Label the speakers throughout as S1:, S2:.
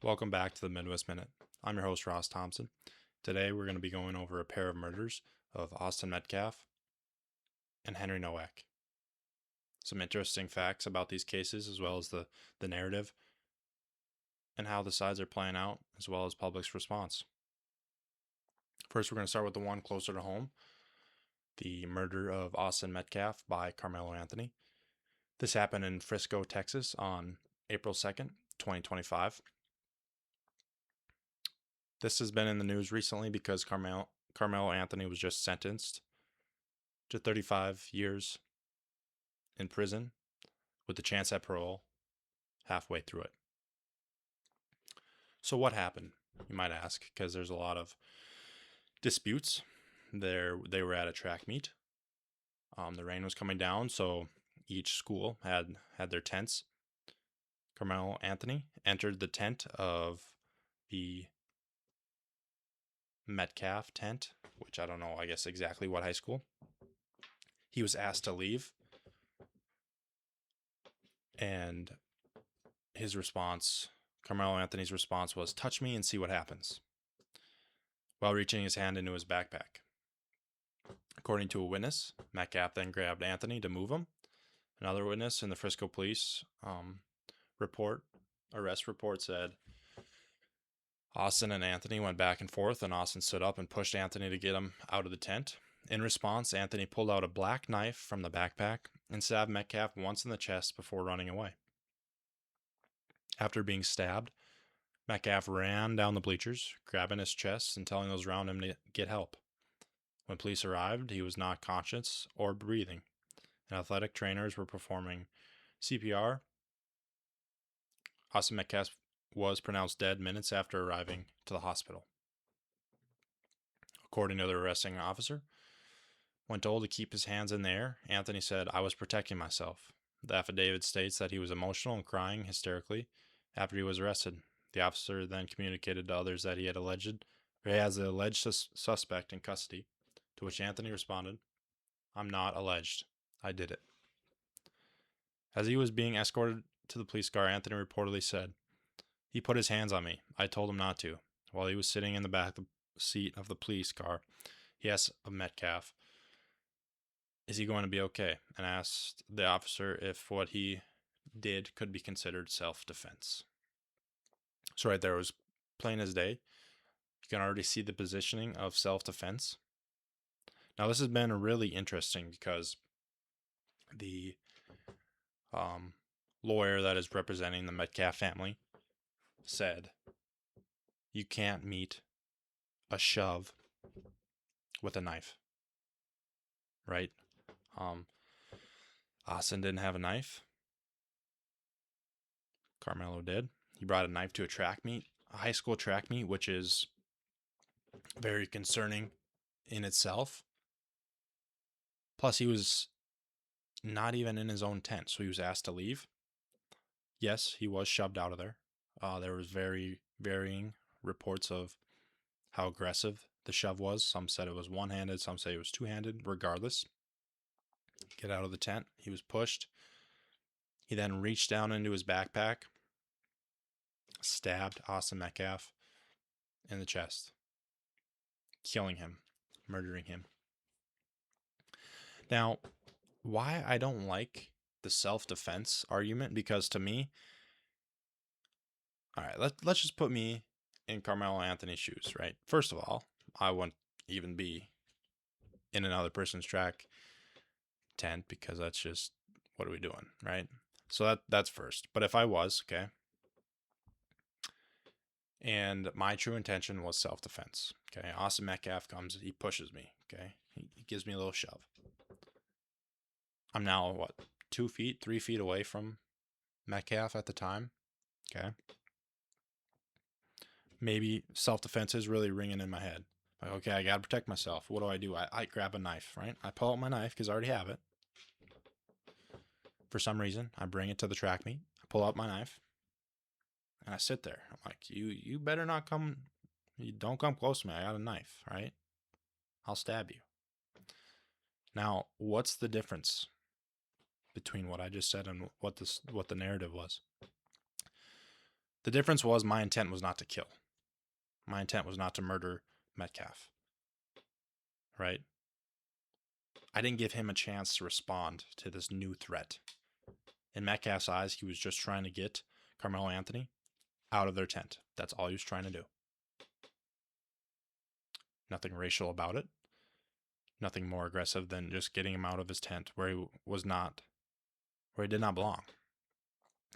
S1: Welcome back to the Midwest Minute. I'm your host, Ross Thompson. Today we're going to be going over a pair of murders of Austin Metcalf and Henry Nowak. Some interesting facts about these cases, as well as the narrative and how the sides are playing out, as well as public's response. First, we're going to start with the one closer to home, the murder of Austin Metcalf by Carmelo Anthony. This happened in Frisco, Texas on April 2nd, 2025. This has been in the news recently because Carmelo Anthony was just sentenced to 35 years in prison with a chance at parole halfway through it. So what happened, you might ask, because there's a lot of disputes. They were at a track meet. The rain was coming down, so each school had their tents. Carmelo Anthony entered the tent of the Metcalf tent, which I don't know, I guess exactly what high school. He was asked to leave, and his response, Carmelo Anthony's response, was, "Touch me and see what happens," while reaching his hand into his backpack. According to a witness, Metcalf then grabbed Anthony to move him. Another witness in the Frisco police arrest report said Austin and Anthony went back and forth, and Austin stood up and pushed Anthony to get him out of the tent. In response, Anthony pulled out a black knife from the backpack and stabbed Metcalf once in the chest before running away. After being stabbed, Metcalf ran down the bleachers, grabbing his chest and telling those around him to get help. When police arrived, he was not conscious or breathing, and athletic trainers were performing CPR. Austin Metcalf was pronounced dead minutes after arriving to the hospital. According to the arresting officer, when told to keep his hands in the air, Anthony said, "I was protecting myself." The affidavit states that he was emotional and crying hysterically after he was arrested. The officer then communicated to others that he has the alleged suspect in custody, to which Anthony responded, "I'm not alleged. I did it." As he was being escorted to the police car, Anthony reportedly said, "He put his hands on me. I told him not to." While he was sitting in the back seat of the police car, he asked Metcalf, "Is he going to be okay?" and asked the officer if what he did could be considered self-defense. So right there was plain as day. You can already see the positioning of self-defense. Now this has been really interesting because the lawyer that is representing the Metcalf family said you can't meet a shove with a knife, right? Austin didn't have a knife. Carmelo did. He brought a knife to a track meet, a high school track meet, which is very concerning in itself. Plus, he was not even in his own tent, so he was asked to leave. Yes, he was shoved out of there. There was very varying reports of how aggressive the shove was. Some said it was one-handed, some say it was two-handed. Regardless, get out of the tent. He was pushed. He then reached down into his backpack, stabbed Austin Metcalf in the chest, killing him, murdering him. Now, why I don't like the self-defense argument, because to me, all right, let's just put me in Carmelo Anthony's shoes, right? First of all, I wouldn't even be in another person's track tent, because that's just, what are we doing, right? So that's first. But if I was, okay, and my true intention was self-defense, okay, Austin Metcalf comes, he pushes me, okay, he gives me a little shove. I'm now, what, 2 feet, 3 feet away from Metcalf at the time, okay? Maybe self-defense is really ringing in my head. Like, okay, I gotta protect myself. What do? I grab a knife, right? I pull out my knife because I already have it. For some reason, I bring it to the track meet. I pull out my knife, and I sit there. I'm like, you better not come. You don't come close to me. I got a knife, right? I'll stab you. Now, what's the difference between what I just said and what the narrative was? The difference was my intent was not to kill. My intent was not to murder Metcalf. Right? I didn't give him a chance to respond to this new threat. In Metcalf's eyes, he was just trying to get Carmelo Anthony out of their tent. That's all he was trying to do. Nothing racial about it. Nothing more aggressive than just getting him out of his tent where he did not belong.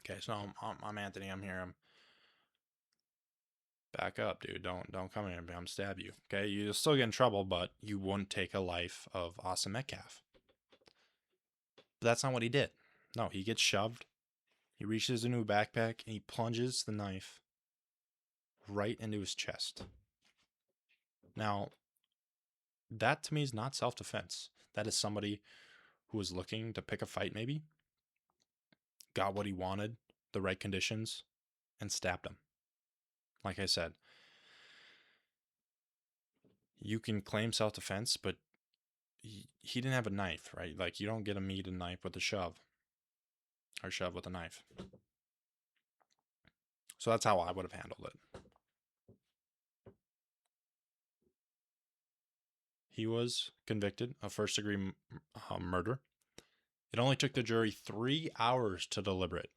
S1: Okay, so I'm Anthony. I'm here. I'm back up, dude. Don't come here. I'm stab you. Okay, you'll still get in trouble, but you wouldn't take a life of Austin Metcalf. But that's not what he did. No, he gets shoved. He reaches into a backpack and he plunges the knife right into his chest. Now, that to me is not self-defense. That is somebody who was looking to pick a fight, maybe, got what he wanted, the right conditions, and stabbed him. Like I said, you can claim self-defense, but he didn't have a knife, right? Like, you don't get a meet a knife with a shove, or shove with a knife. So that's how I would have handled it. He was convicted of first-degree murder. It only took the jury 3 hours to deliberate,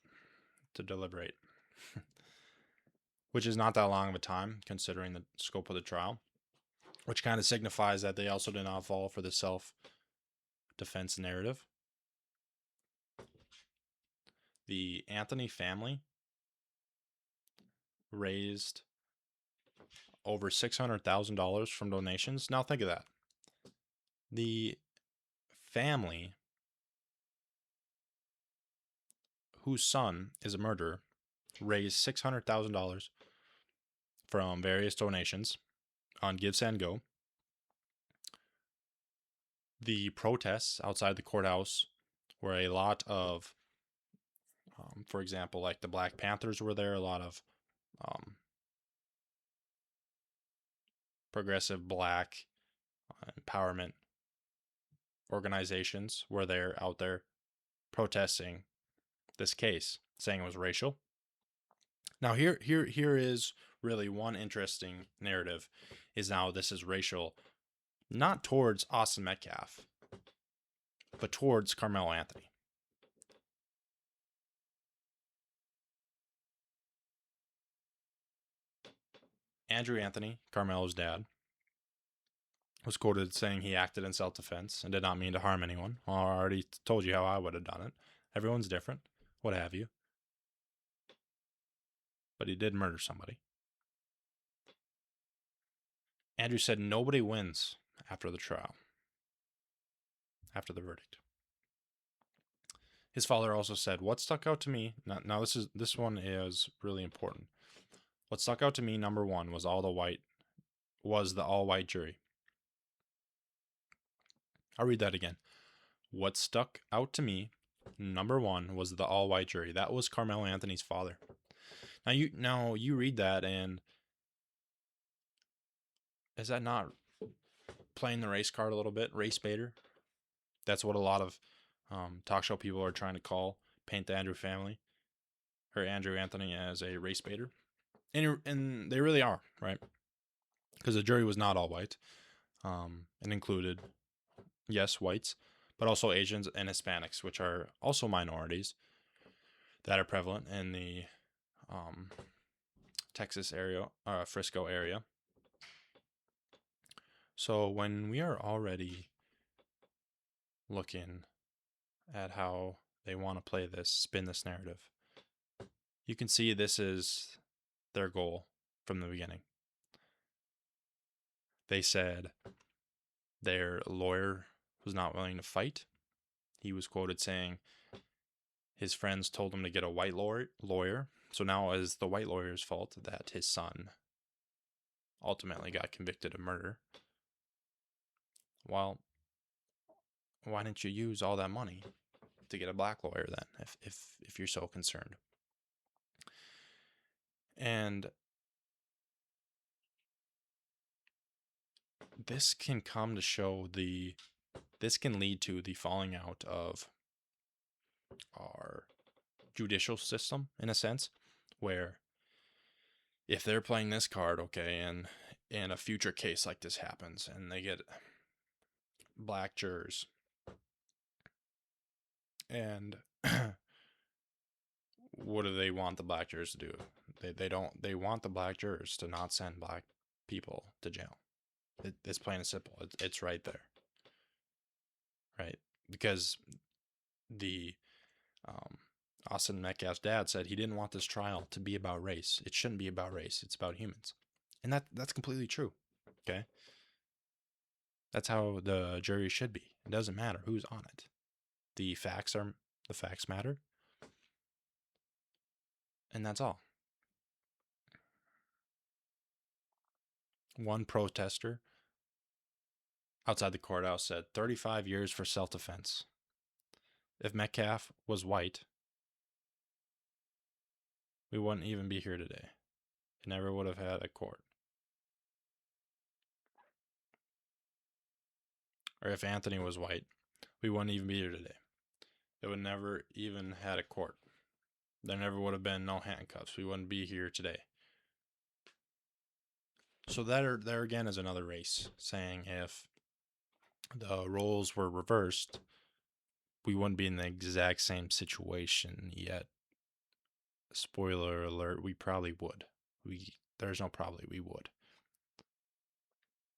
S1: which is not that long of a time considering the scope of the trial, which kind of signifies that they also did not fall for the self-defense narrative. The Anthony family raised over $600,000 from donations. Now think of that. The family whose son is a murderer raised $600,000 from various donations on Give, Send, Go. The protests outside the courthouse were a lot of, for example, like the Black Panthers were there, a lot of progressive black empowerment organizations were there out there protesting this case, saying it was racial. Now here is really one interesting narrative, is now this is racial, not towards Austin Metcalf, but towards Carmelo Anthony. Andrew Anthony, Carmelo's dad, was quoted saying he acted in self-defense and did not mean to harm anyone. Well, I already told you how I would have done it. Everyone's different, what have you. But he did murder somebody. Andrew said nobody wins after the trial, after the verdict. His father also said, what stuck out to me, now this one is really important. What stuck out to me, number one, was the all-white jury. I'll read that again. What stuck out to me, number one, was the all-white jury. That was Carmelo Anthony's father. Now you read that, and is that not playing the race card a little bit? Race baiter? That's what a lot of talk show people are trying to paint the Andrew family, or Andrew Anthony, as a race baiter. And they really are, right? Because the jury was not all white. It included, yes, whites, but also Asians and Hispanics, which are also minorities that are prevalent in the Texas area, Frisco area. So when we are already looking at how they want to spin this narrative, you can see this is their goal from the beginning. They said their lawyer was not willing to fight. He was quoted saying his friends told him to get a white lawyer. So now it is the white lawyer's fault that his son ultimately got convicted of murder. Well, why didn't you use all that money to get a black lawyer then, if you're so concerned? And this can lead to the falling out of our judicial system, in a sense, where if they're playing this card, okay, and a future case like this happens and they get black jurors and what do they want the black jurors to do? They want the black jurors to not send black people to jail. It's plain and simple. It's right there, right? Because the um, Austin Metcalf's dad said he didn't want this trial to be about race. It shouldn't be about race. It's about humans, and that's completely true. Okay, that's how the jury should be. It doesn't matter who's on it. The facts matter, and that's all. One protester outside the courthouse said 35 years for self-defense. If Metcalf was white, we wouldn't even be here today. It never would have had a court. Or if Anthony was white, we wouldn't even be here today. It would never even had a court. There never would have been no handcuffs. We wouldn't be here today. So there again is another race saying if the roles were reversed, we wouldn't be in the exact same situation yet. Spoiler alert, we probably would. There's no probably, we would.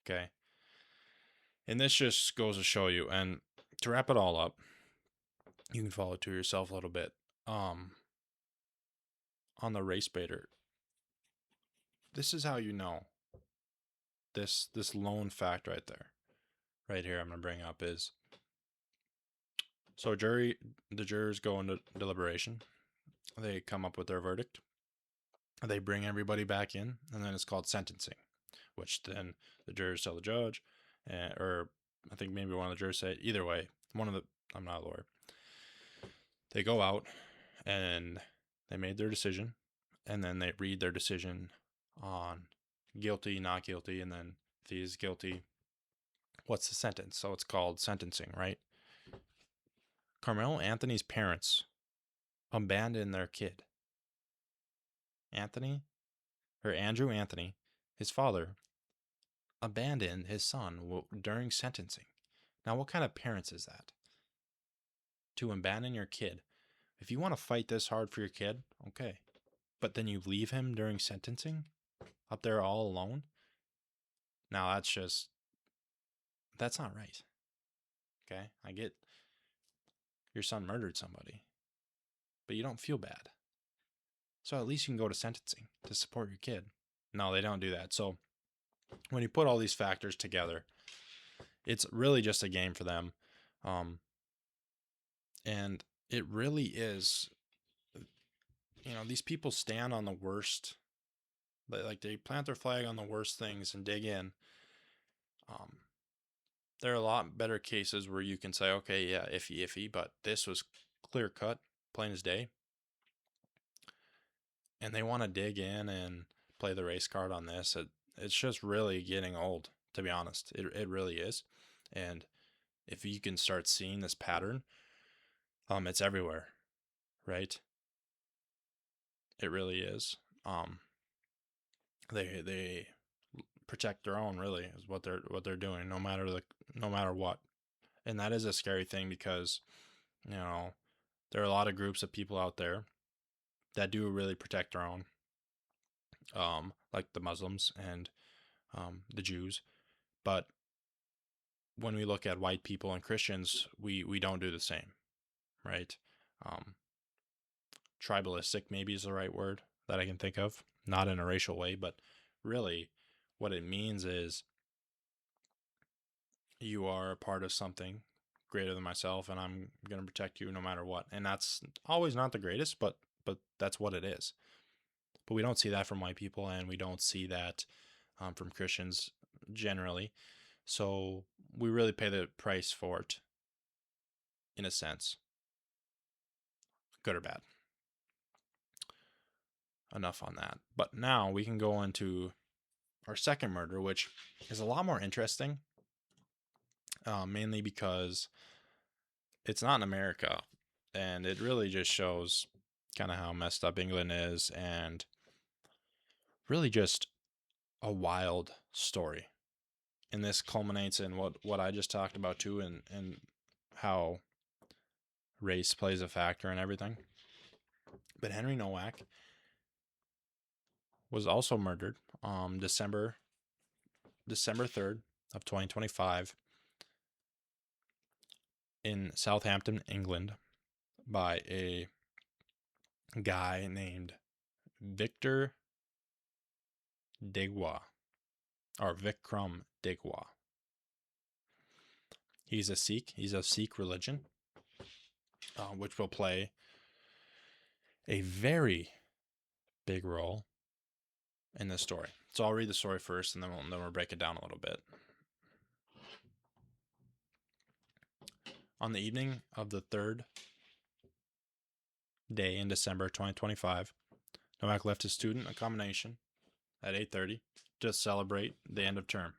S1: Okay. And this just goes to show you, and to wrap it all up, you can follow it to yourself a little bit. On the race baiter, this is how you know this lone fact right there. Right here I'm gonna bring up is so the jurors go into deliberation, they come up with their verdict, they bring everybody back in, and then it's called sentencing, which then the jurors tell the judge, or I think maybe one of the jurors say, either way, I'm not a lawyer. They go out and they made their decision, and then they read their decision on guilty, not guilty, and then if he is guilty, what's the sentence? So it's called sentencing, right? Carmelo Anthony's parents abandoned their kid. Andrew Anthony, his father, abandoned his son during sentencing. Now, what kind of parents is that? To abandon your kid. If you want to fight this hard for your kid, okay. But then you leave him during sentencing up there all alone? Now, that's not right. Okay? I get your son murdered somebody, but you don't feel bad. So at least you can go to sentencing to support your kid. No, they don't do that. So when you put all these factors together, it's really just a game for them. And it really is, these people stand on the worst, like they plant their flag on the worst things and dig in. There are a lot better cases where you can say, okay, yeah, iffy, but this was clear cut, plain as day. And they want to dig in and play the race card on this. It's just really getting old, to be honest. It really is. And if you can start seeing this pattern, it's everywhere, right? It really is. They protect their own, really, is what they're doing, no matter what. And that is a scary thing because, there are a lot of groups of people out there that do really protect their own, like the Muslims and the Jews. But when we look at white people and Christians, we don't do the same, right? Tribalistic maybe is the right word that I can think of, not in a racial way, but really what it means is you are a part of something greater than myself, and I'm going to protect you no matter what. And that's always not the greatest, but that's what it is. But we don't see that from white people, and we don't see that from Christians generally. So we really pay the price for it, in a sense, good or bad. Enough on that. But now we can go into our second murder, which is a lot more interesting, mainly because it's not in America, and it really just shows kind of how messed up England is, and really just a wild story. And this culminates in what I just talked about too, and how race plays a factor in everything. But Henry Nowak was also murdered December 3rd of 2025 in Southampton, England, by a guy named Victor Digwa, or Vikram Digwa. He's a Sikh. He's of Sikh religion, which will play a very big role in this story. So I'll read the story first, and then we'll break it down a little bit. On the evening of the third day in December 2025, Nowak left his student accommodation at 8:30 to celebrate the end of term.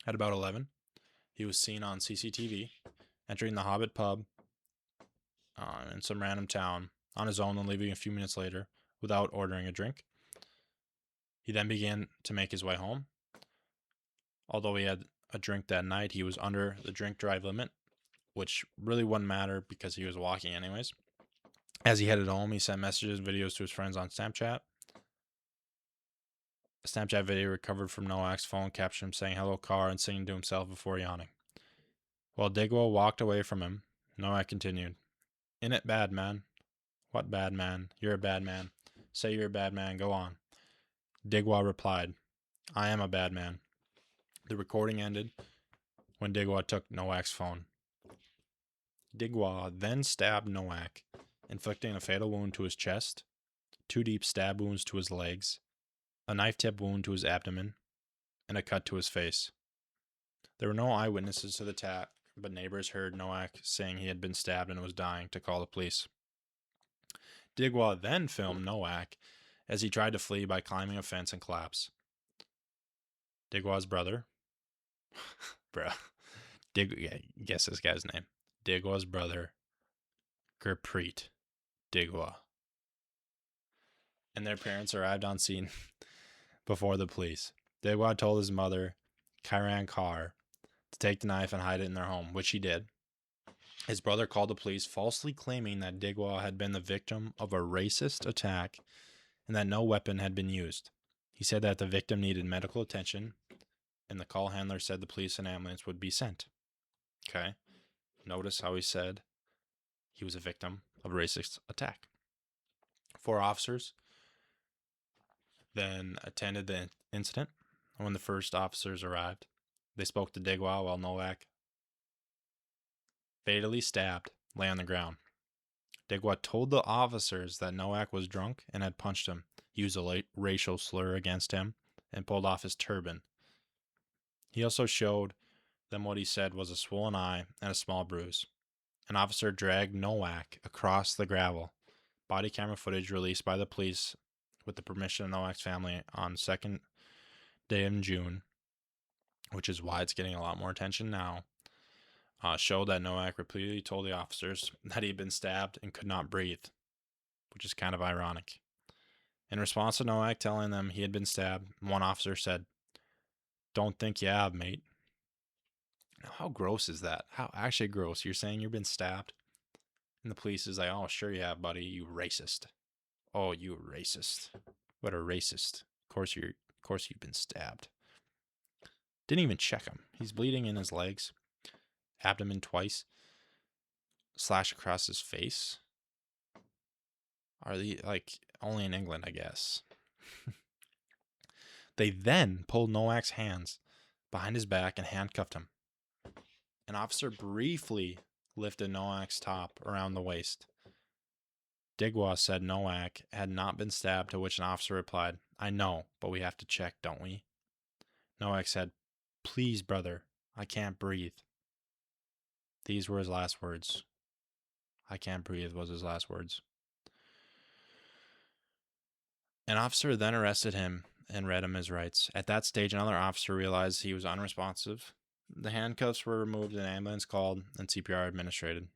S1: At about 11, he was seen on CCTV entering the Hobbit pub in some random town on his own and leaving a few minutes later without ordering a drink. He then began to make his way home. Although he had a drink that night, he was under the drink drive limit, which really wouldn't matter because he was walking anyways. As he headed home, he sent messages and videos to his friends on Snapchat. A Snapchat video recovered from Nowak's phone captured him saying hello car and singing to himself before yawning. While Digwell walked away from him, Nowak continued, "In it bad, man." "What bad man? You're a bad man. Say you're a bad man, go on." Digwa replied, "I am a bad man." The recording ended when Digwa took Nowak's phone. Digwa then stabbed Nowak, inflicting a fatal wound to his chest, 2 deep stab wounds to his legs, a knife-tip wound to his abdomen, and a cut to his face. There were no eyewitnesses to the attack, but neighbors heard Nowak saying he had been stabbed and was dying to call the police. Digwa then filmed Nowak as he tried to flee by climbing a fence and collapsed. Digwa's brother, guess this guy's name. Digwa's brother, Gurpreet Digwa, and their parents arrived on scene before the police. Digwa told his mother, Kiran Kaur, to take the knife and hide it in their home, which he did. His brother called the police, falsely claiming that Digwa had been the victim of a racist attack and that no weapon had been used. He said that the victim needed medical attention, and the call handler said the police and ambulance would be sent. Okay. Notice how he said he was a victim of a racist attack. 4 officers then attended the incident. When the first officers arrived, they spoke to Digwa while Nowak, fatally stabbed, lay on the ground. Digwa told the officers that Nowak was drunk and had punched him, used a racial slur against him, and pulled off his turban. He also showed them what he said was a swollen eye and a small bruise. An officer dragged Nowak across the gravel. Body camera footage released by the police with the permission of Nowak's family on 2nd day in June, which is why it's getting a lot more attention now, showed that Nowak repeatedly told the officers that he had been stabbed and could not breathe, which is kind of ironic. In response to Nowak telling them he had been stabbed, one officer said, "Don't think you have, mate." Now, how gross is that? How actually gross? You're saying you've been stabbed? And the police is like, "Oh, sure you have, buddy, you racist." "Oh, you racist. What a racist. Of course you've been stabbed." Didn't even check him. He's bleeding in his legs, abdomen twice, slash across his face. Are they like only in England, I guess? They then pulled Nowak's hands behind his back and handcuffed him. An officer briefly lifted Nowak's top around the waist. Digwa said Nowak had not been stabbed, to which an officer replied, "I know, but we have to check, don't we?" Nowak said, "Please, brother, I can't breathe." These were his last words. "I can't breathe" was his last words. An officer then arrested him and read him his rights. At that stage, another officer realized he was unresponsive. The handcuffs were removed, an ambulance called, and CPR administered.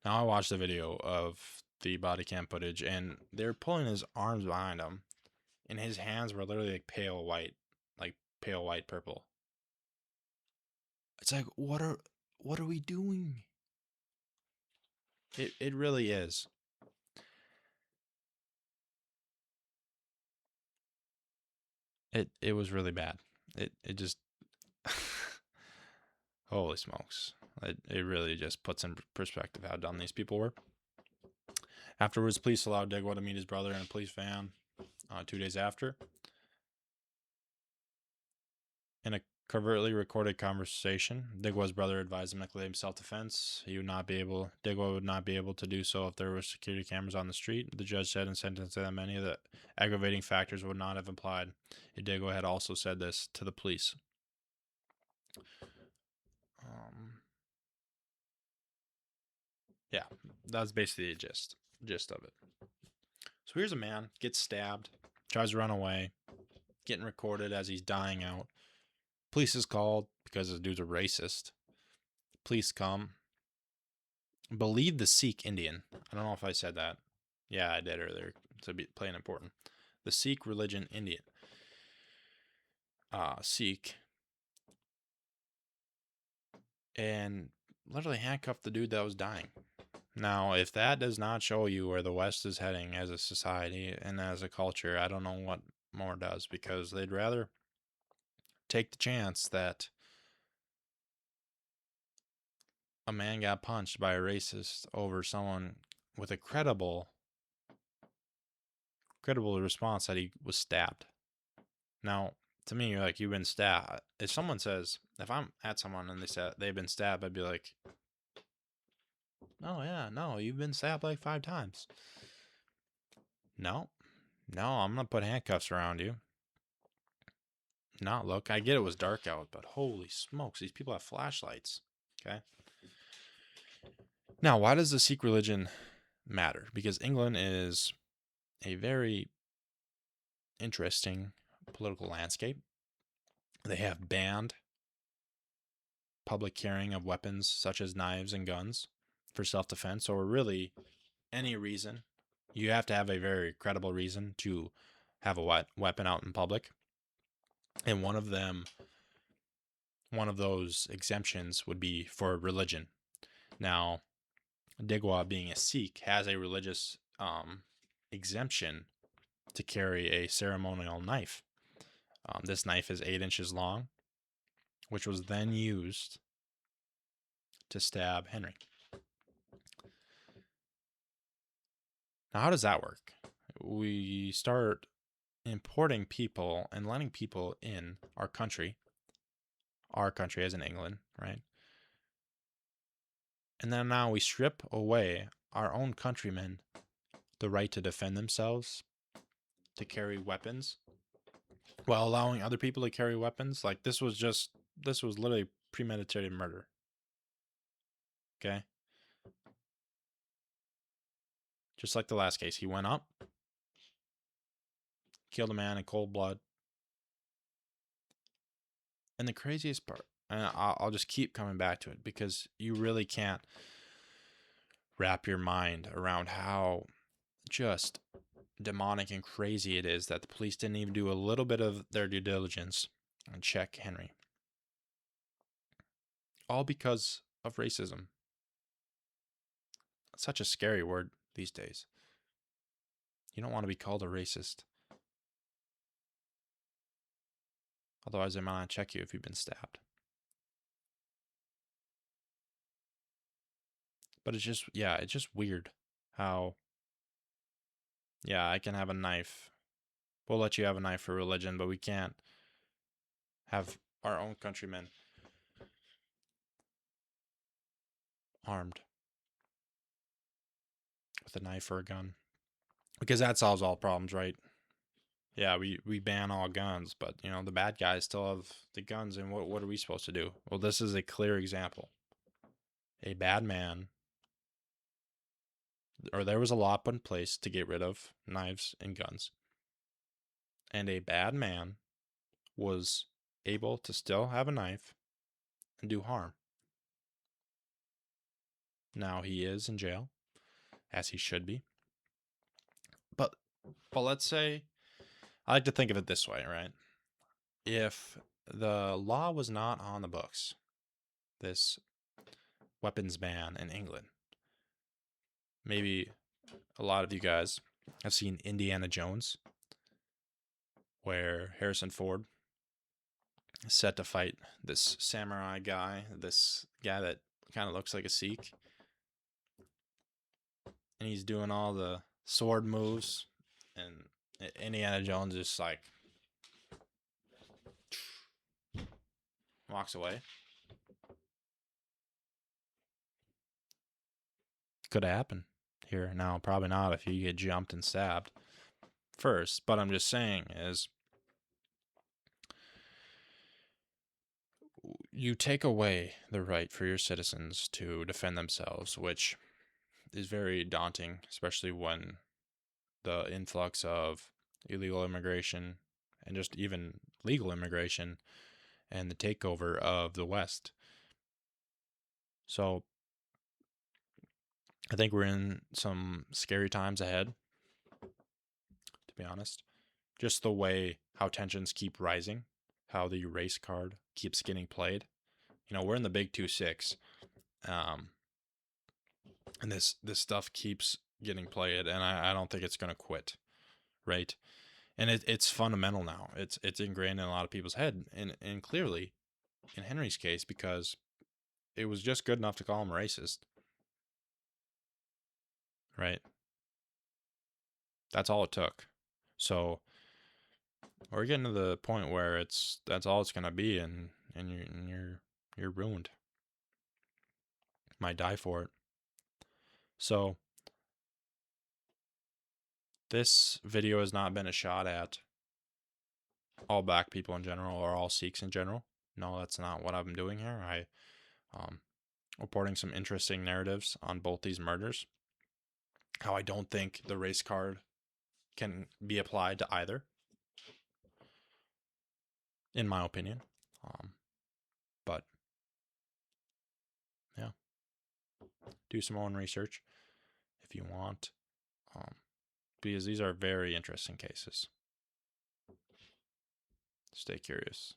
S1: Now I watched the video of the body cam footage, and they're pulling his arms behind him. and his hands were literally like pale white purple. It's like, what are we doing? It really is. It was really bad. It just holy smokes. It really just puts in perspective how dumb these people were. Afterwards, police allowed Digwa to meet his brother in a police van 2 days after. In a covertly recorded conversation, Digwa's brother advised him to claim self-defense. Digwa would not be able to do so if there were security cameras on the street. The judge said in sentencing that many of the aggravating factors would not have applied if Digwa had also said this to the police. Yeah, that's basically the gist of it. So here's a man gets stabbed, tries to run away, getting recorded as he's dying out. Police is called because this dude's a racist. Police come. Believe the Sikh Indian. I don't know if I said that. Yeah, I did earlier. To be playing important. The Sikh religion Indian. Sikh. And literally handcuffed the dude that was dying. Now, if that does not show you where the West is heading as a society and as a culture, I don't know what more does, because they'd rather take the chance that a man got punched by a racist over someone with a credible response that he was stabbed. Now, to me, you're like, you've been stabbed. If someone says, if I'm at someone and they said they've been stabbed, I'd be like, oh yeah, no, you've been stabbed like 5 times. No, I'm gonna put handcuffs around you. Not look. I get it was dark out, but holy smokes, these people have flashlights. Okay. Now, why does the Sikh religion matter? Because England is a very interesting political landscape. They have banned public carrying of weapons such as knives and guns for self-defense, or really any reason. You have to have a very credible reason to have a weapon out in public. And one of those exemptions would be for religion. Now, Digwa, being a Sikh, has a religious exemption to carry a ceremonial knife. This knife is 8 inches long, which was then used to stab Henry. Now, how does that work? We start importing people and letting people in our country as in England, right? And then now we strip away our own countrymen the right to defend themselves, to carry weapons, while allowing other people to carry weapons. Like, this was literally premeditated murder. Okay? Just like the last case. He went up, killed a man in cold blood. And the craziest part, and I'll just keep coming back to it, because you really can't wrap your mind around how just demonic and crazy it is that the police didn't even do a little bit of their due diligence and check Henry. All because of racism. Such a scary word these days. You don't want to be called a racist. Otherwise, they might not check you if you've been stabbed. But it's just weird how, yeah, I can have a knife. We'll let you have a knife for religion, but we can't have our own countrymen armed with a knife or a gun. Because that solves all problems, right? Yeah, we ban all guns, but the bad guys still have the guns, and what are we supposed to do? Well, this is a clear example. A bad man, or there was a law put in place to get rid of knives and guns, and a bad man was able to still have a knife and do harm. Now he is in jail, as he should be. But let's say I like to think of it this way, right? If the law was not on the books, this weapons ban in England, maybe a lot of you guys have seen Indiana Jones, where Harrison Ford is set to fight this samurai guy, this guy that kind of looks like a Sikh, and he's doing all the sword moves, and Indiana Jones just like walks away. Could happen here. Now, probably not if you get jumped and stabbed first, but I'm just saying is you take away the right for your citizens to defend themselves, which is very daunting, especially when the influx of illegal immigration and just even legal immigration and the takeover of the West. So I think we're in some scary times ahead, to be honest. Just the way how tensions keep rising, how the race card keeps getting played. You know, we're in the big 2-6, and this stuff keeps getting played, and I don't think it's going to quit, right? And it's fundamental now. It's ingrained in a lot of people's head, and clearly in Henry's case, because it was just good enough to call him racist, right? That's all it took. So we're getting to the point where that's all it's gonna be, and you're ruined. Might die for it. So this video has not been a shot at all black people in general or all Sikhs in general. No, that's not what I'm doing here. Um reporting some interesting narratives on both these murders. How I don't think the race card can be applied to either, in my opinion. But yeah, do some own research if you want, because these are very interesting cases. Stay curious.